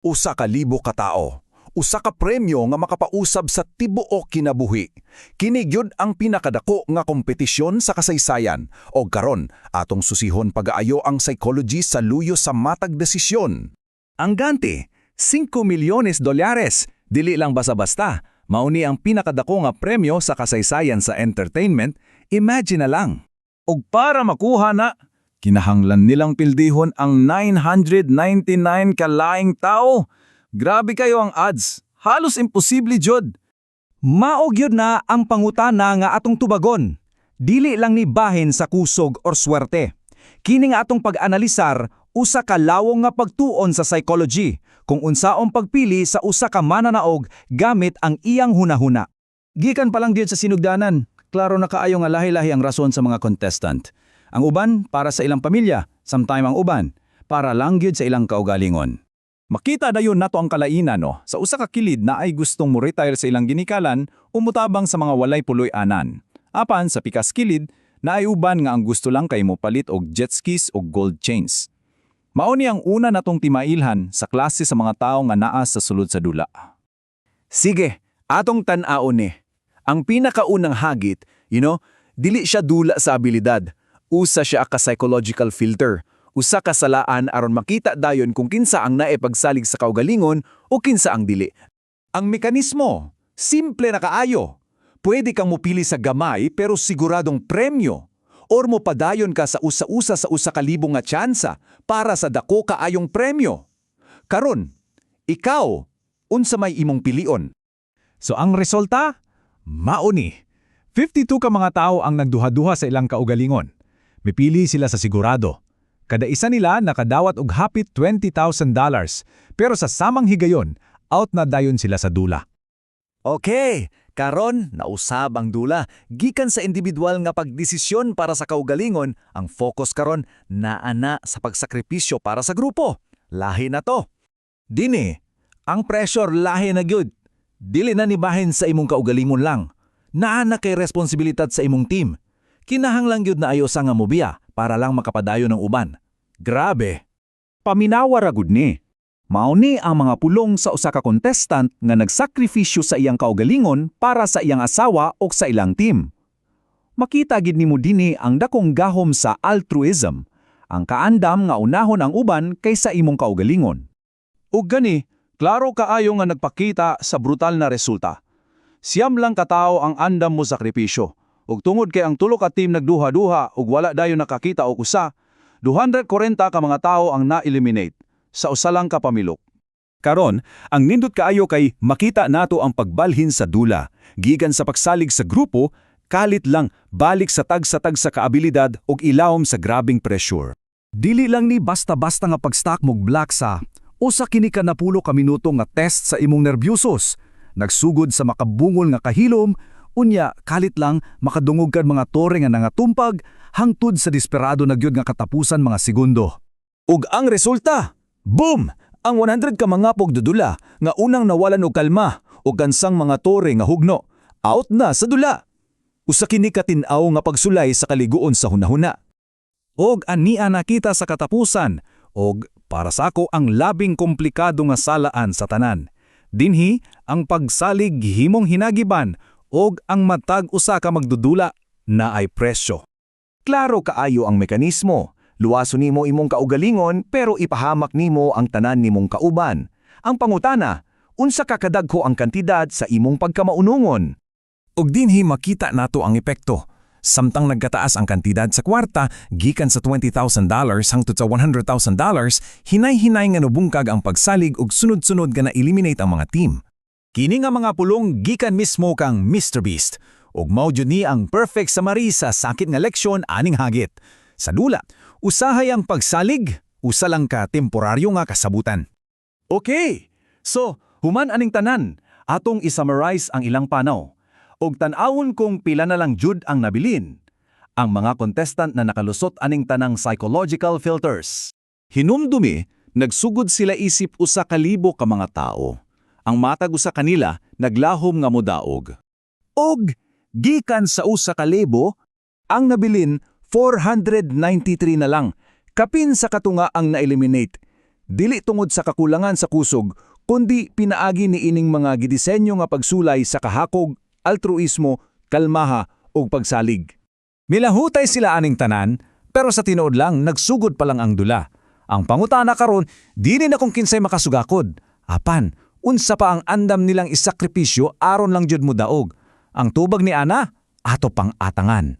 Usa ka libo ka tao. Usa ka premyo nga makapausab sa tibuok kinabuhi. Kini gyud ang pinakadako nga kompetisyon sa kasaysayan. O karon, atong susihon pag-aayo ang psychology sa luyo sa matag desisyon. Ang ganti, $5 milyones. Dili lang basta-basta. Mauni ang pinakadako nga premyo sa kasaysayan sa entertainment, imagine na lang. Og para makuha na, kinahanglan nilang pildihon ang 999 kalaing tao. Grabe kayo ang odds. Halos imposible jud. Maog yun na ang pangutana nga atong tubagon. Dili lang ni bahin sa kusog or swerte. Kini nga atong pag-analisar, usa ka lawong nga pagtuon sa psychology, kung unsaong pagpili sa usa ka mananaog gamit ang iyang hunahuna. Gikan pa lang gyud sa sinugdanan, klaro na kaayo nga lahi-lahi ang rason sa mga contestant. Ang uban para sa ilang pamilya, sometime ang uban para lang gyud sa ilang kaugalingon. Makita dayon nato ang kalainan no, sa usa ka kilid na ay gustong mo-retire sa ilang ginikalan o mutabang sa mga walay puloy-anan. Apan sa pikas kilid na ay uban nga ang gusto lang kay mo palit og jet skis o gold chains. Mao ni ang una natong timailhan sa klase sa mga tao nga naa sa sulod sa dula. Sige, atong tan-aon ni. Ang pinakaunang hagit, dili siya dula sa abilidad. Usa siya ka psychological filter. Usa ka salaan aron makita dayon kung kinsa ang naepagsalig sa kaugalingon o kinsa ang dili. Ang mekanismo, simple na kaayo. Pwede kang mupili sa gamay pero siguradong premyo. Or mo padayon ka sa usa-usa sa usa ka libo nga tsansa para sa dako kaayong premyo. Karon, ikaw, unsa may imong pilion? So ang resulta? Mauni. 52 ka mga tao ang nagduha-duha sa ilang kaugalingon. Mipili sila sa sigurado. Kada isa nila nakadawat og hapit $20,000, pero sa samang higayon, out na dayon sila sa dula. Okay, karon nausab ang dula. Gikan sa individual nga pagdesisyon para sa kaugalingon, ang focus karon naana sa pagsakripisyo para sa grupo. Lahi na to. Dini, ang pressure lahi na gyud. Dili na nibahin sa imong kaugalingon lang. Naana kay responsibilidad sa imong team. Kinahanglan gyud na ayo sa nga mobiya para lang makapadayon ng uban. Grabe. Paminawa ra gud ni. Mauni ang mga pulong sa usa ka contestant nga nagsakripisyo sa iyang kaugalingon para sa iyang asawa o sa ilang team. Makita gid nimo dinhi ang dakong gahom sa altruism, ang kaandam nga unahon ang uban kaysa imong kaugalingon. Ug gani, klaro kaayo nga nagpakita sa brutal na resulta. Siyam lang katao ang andam mo sakripisyo. Ug tungod kay ang tulo ka team nagduha-duha ug wala dayon nakakita og usa, 240 ka mga tao ang na-eliminate sa usa lang ka pamilok. Karon, ang nindot kaayo kay makita nato ang pagbalhin sa dula. Gikan sa pagsalig sa grupo, kalit lang balik sa tag-sa kaabilidad ug ilawom sa grabing pressure. Dili lang ni basta-basta nga pag-stack mog black sa usa kini ka napulo ka minuto nga test sa imong nerbyusos. Nagsugod sa makabungol nga kahilom, unya kalit lang makadungog kan mga tore nga nangatumpag hangtod sa desperado na gyud nga katapusan mga segundo. Ug ang resulta, boom! Ang 100 ka mga pogdudula nga unang nawalan og kalma o gansang mga tore nga hugno, out na sa dula. Usa kini katin-aw nga pagsulay sa kaliguon sa hunahuna. Og ania nakita sa katapusan, og para sa ako ang labing komplikado nga salaan sa tanan. Dinhi ang pagsalig himong hinagiban og ang matag usa ka magdudula na ay presyo. Klaro kaayo ang mekanismo. Luwaso nimo imong kaugalingon pero ipahamak nimo ang tanan nimong kauban. Ang pangutana, unsa ka kadagko ang kantidad sa imong pagkamaunungon? Og dinhi makita nato ang epekto. Samtang nagkataas ang kantidad sa kwarta, gikan sa $20,000 hangtod sa $100,000, hinay-hinay nga nubungkag ang pagsalig og sunod-sunod nga na-eliminate ang mga team. Kini nga mga pulong gikan mismo kang Mr. Beast. Og mao jud ni ang perfect summary sa sakit nga leksyon aning hagit. Sa dula, usahay ang pagsalig, usa lang ka temporaryo nga kasabutan. Okay, so human aning tanan, atong isummarize ang ilang panaw. Og tan-awon kung pila na lang jud ang nabilin. Ang mga contestant na nakalusot aning tanang psychological filters. Hinumdumi, nagsugod sila isip usa ka libo ka mga tao. Ang matag usa kanila naglahom nga modaog. Og gikan sa usa ka libo, ang nabilin 493 na lang. Kapin sa katunga ang na-eliminate. Dili tungod sa kakulangan sa kusog, kundi pinaagi ni ining mga gidisenyo nga pagsulay sa kahakog, altruismo, kalmaha ug pagsalig. Milahutay sila aning tanan, pero sa tinuod lang nagsugod pa lang ang dula. Ang pangutana karon, dili na kung kinsay makasugakod. Apan, unsa pa ang andam nilang isakripisyo aron lang jud mo daog. Ang tubag ni ana, ato pang atangan.